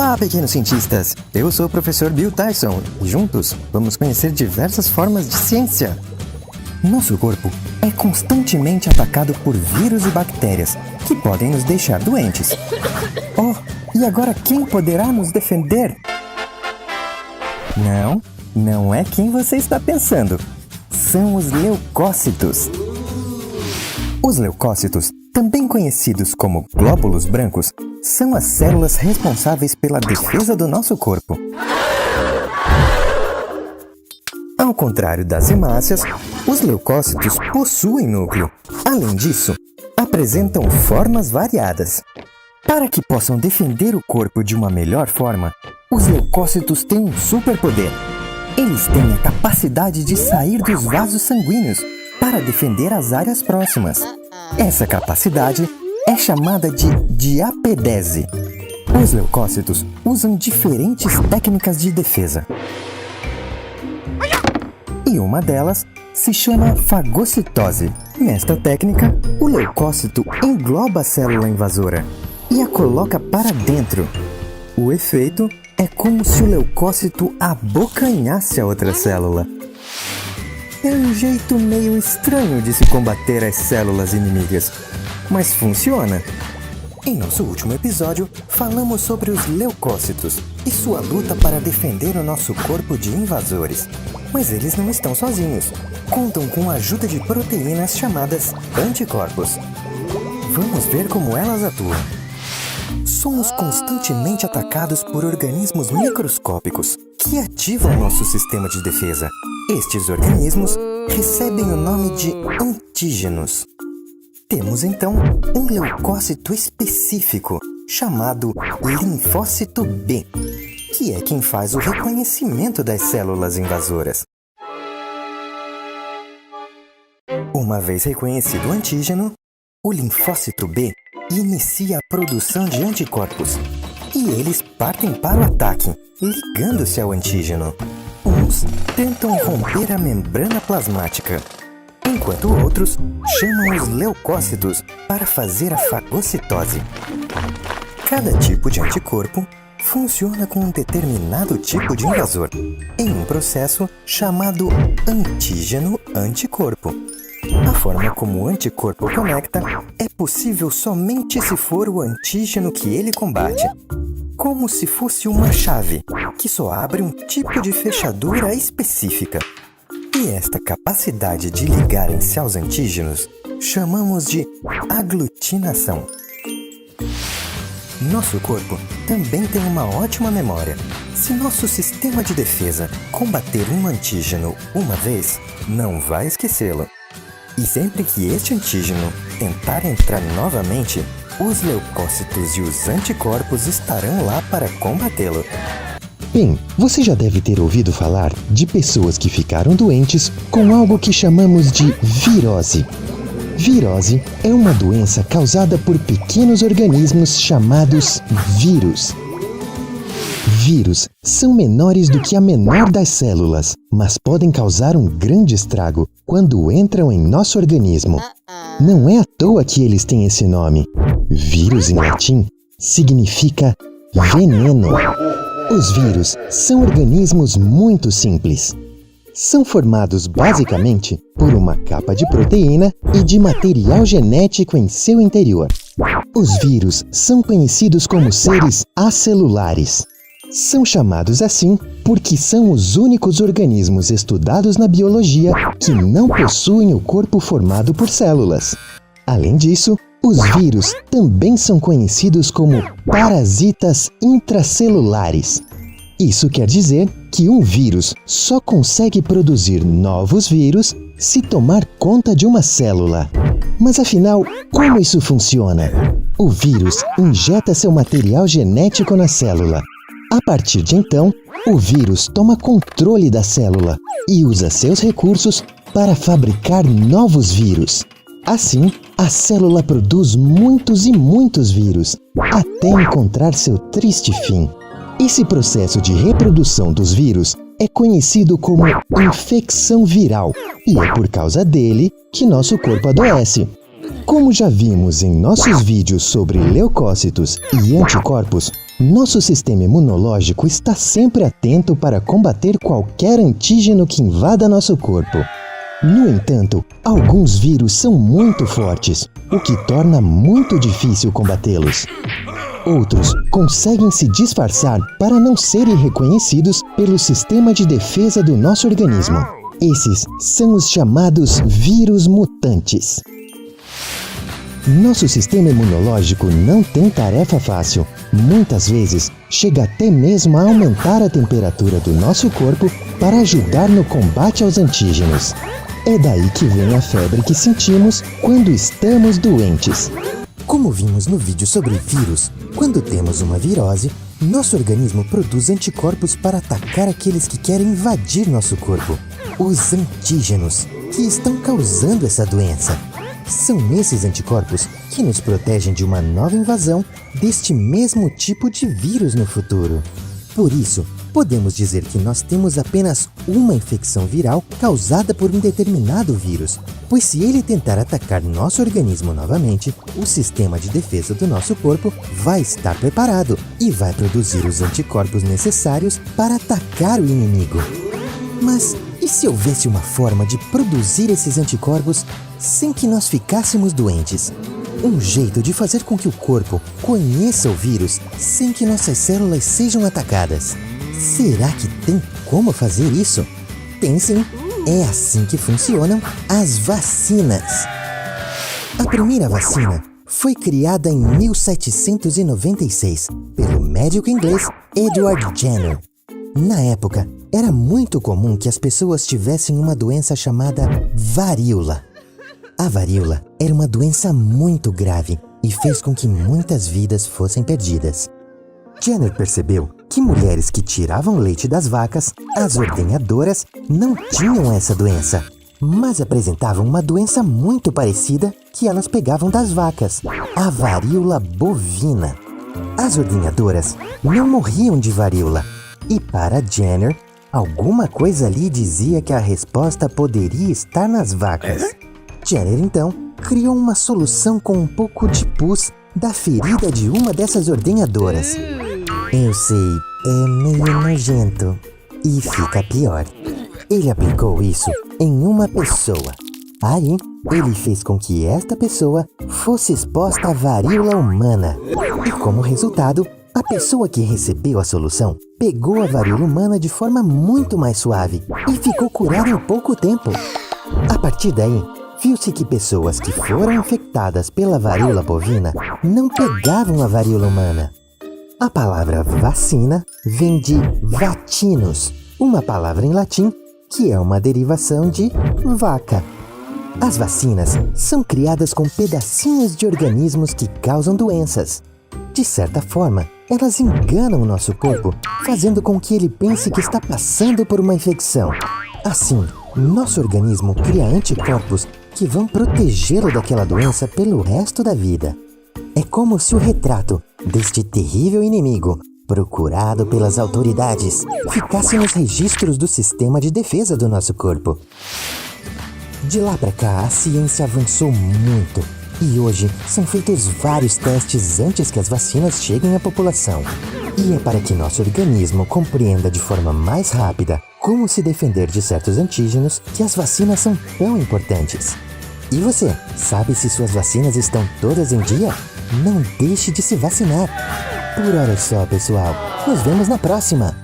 Olá, pequenos cientistas! Eu sou o professor Bill Tyson e juntos vamos conhecer diversas formas de ciência. Nosso corpo é constantemente atacado por vírus e bactérias que podem nos deixar doentes. Oh, e agora quem poderá nos defender? Não é quem você está pensando. São os leucócitos. Os leucócitos, também conhecidos como glóbulos brancos, são as células responsáveis pela defesa do nosso corpo. Ao contrário das hemácias, os leucócitos possuem núcleo. Além disso, apresentam formas variadas. Para que possam defender o corpo de uma melhor forma, os leucócitos têm um superpoder. Eles têm a capacidade de sair dos vasos sanguíneos para defender as áreas próximas. Essa capacidade é chamada de diapedese. Os leucócitos usam diferentes técnicas de defesa. E uma delas se chama fagocitose. Nesta técnica, o leucócito engloba a célula invasora e a coloca para dentro. O efeito é como se o leucócito abocanhasse a outra célula. É um jeito meio estranho de se combater as células inimigas, mas funciona. Em nosso último episódio, falamos sobre os leucócitos e sua luta para defender o nosso corpo de invasores. Mas eles não estão sozinhos. Contam com a ajuda de proteínas chamadas anticorpos. Vamos ver como elas atuam. Somos constantemente atacados por organismos microscópicos que ativam nosso sistema de defesa. Estes organismos recebem o nome de antígenos. Temos então um leucócito específico chamado linfócito B, que é quem faz o reconhecimento das células invasoras. Uma vez reconhecido o antígeno, o linfócito B inicia a produção de anticorpos e eles partem para o ataque, ligando-se ao antígeno. Uns tentam romper a membrana plasmática, enquanto outros chamam os leucócitos para fazer a fagocitose. Cada tipo de anticorpo funciona com um determinado tipo de invasor, em um processo chamado antígeno-anticorpo. A forma como o anticorpo conecta é possível somente se for o antígeno que ele combate, como se fosse uma chave que só abre um tipo de fechadura específica. E esta capacidade de ligarem-se aos antígenos chamamos de aglutinação. Nosso corpo também tem uma ótima memória. Se nosso sistema de defesa combater um antígeno uma vez, não vai esquecê-lo. E sempre que este antígeno tentar entrar novamente, os leucócitos e os anticorpos estarão lá para combatê-lo. Bem, você já deve ter ouvido falar de pessoas que ficaram doentes com algo que chamamos de virose. Virose é uma doença causada por pequenos organismos chamados vírus. Vírus são menores do que a menor das células, mas podem causar um grande estrago quando entram em nosso organismo. Não é à toa que eles têm esse nome. Vírus em latim significa veneno. Os vírus são organismos muito simples. São formados basicamente por uma capa de proteína e de material genético em seu interior. Os vírus são conhecidos como seres acelulares. São chamados assim porque são os únicos organismos estudados na biologia que não possuem o corpo formado por células. Além disso, os vírus também são conhecidos como parasitas intracelulares. Isso quer dizer que um vírus só consegue produzir novos vírus se tomar conta de uma célula. Mas afinal, como isso funciona? O vírus injeta seu material genético na célula. A partir de então, o vírus toma controle da célula e usa seus recursos para fabricar novos vírus. Assim, a célula produz muitos e muitos vírus, até encontrar seu triste fim. Esse processo de reprodução dos vírus é conhecido como infecção viral, e é por causa dele que nosso corpo adoece. Como já vimos em nossos vídeos sobre leucócitos e anticorpos, Nosso sistema imunológico está sempre atento para combater qualquer antígeno que invada nosso corpo. No entanto, alguns vírus são muito fortes, o que torna muito difícil combatê-los. Outros conseguem se disfarçar para não serem reconhecidos pelo sistema de defesa do nosso organismo. Esses são os chamados vírus mutantes. Nosso sistema imunológico não tem tarefa fácil. Muitas vezes, chega até mesmo a aumentar a temperatura do nosso corpo para ajudar no combate aos antígenos. É daí que vem a febre que sentimos quando estamos doentes. Como vimos no vídeo sobre vírus, quando temos uma virose, nosso organismo produz anticorpos para atacar aqueles que querem invadir nosso corpo. Os antígenos, que estão causando essa doença. São esses anticorpos que nos protegem de uma nova invasão deste mesmo tipo de vírus no futuro. Por isso, podemos dizer que nós temos apenas uma infecção viral causada por um determinado vírus, pois se ele tentar atacar nosso organismo novamente, o sistema de defesa do nosso corpo vai estar preparado e vai produzir os anticorpos necessários para atacar o inimigo. Mas e se houvesse uma forma de produzir esses anticorpos sem que nós ficássemos doentes? Um jeito de fazer com que o corpo conheça o vírus sem que nossas células sejam atacadas. Será que tem como fazer isso? Tem sim! É assim que funcionam as vacinas. A primeira vacina foi criada em 1796 pelo médico inglês Edward Jenner. Na época, era muito comum que as pessoas tivessem uma doença chamada varíola. A varíola era uma doença muito grave e fez com que muitas vidas fossem perdidas. Jenner percebeu que mulheres que tiravam leite das vacas, as ordenhadoras, não tinham essa doença, mas apresentavam uma doença muito parecida que elas pegavam das vacas, a varíola bovina. As ordenhadoras não morriam de varíola e, para Jenner, alguma coisa ali dizia que a resposta poderia estar nas vacas. Jenner, então, criou uma solução com um pouco de pus da ferida de uma dessas ordenhadoras. Eu sei, é meio nojento e fica pior. Ele aplicou isso em uma pessoa. Aí, ele fez com que esta pessoa fosse exposta à varíola humana. E como resultado, a pessoa que recebeu a solução pegou a varíola humana de forma muito mais suave e ficou curada em pouco tempo. A partir daí, viu-se que pessoas que foram infectadas pela varíola bovina não pegavam a varíola humana. A palavra vacina vem de vatinus, uma palavra em latim que é uma derivação de vaca. As vacinas são criadas com pedacinhos de organismos que causam doenças. De certa forma, elas enganam o nosso corpo, fazendo com que ele pense que está passando por uma infecção. Assim, nosso organismo cria anticorpos que vão protegê-lo daquela doença pelo resto da vida. É como se o retrato deste terrível inimigo, procurado pelas autoridades, ficasse nos registros do sistema de defesa do nosso corpo. De lá para cá, a ciência avançou muito e hoje são feitos vários testes antes que as vacinas cheguem à população. E é para que nosso organismo compreenda de forma mais rápida como se defender de certos antígenos que as vacinas são tão importantes. E você, sabe se suas vacinas estão todas em dia? Não deixe de se vacinar! Por hora é só, pessoal. Nos vemos na próxima!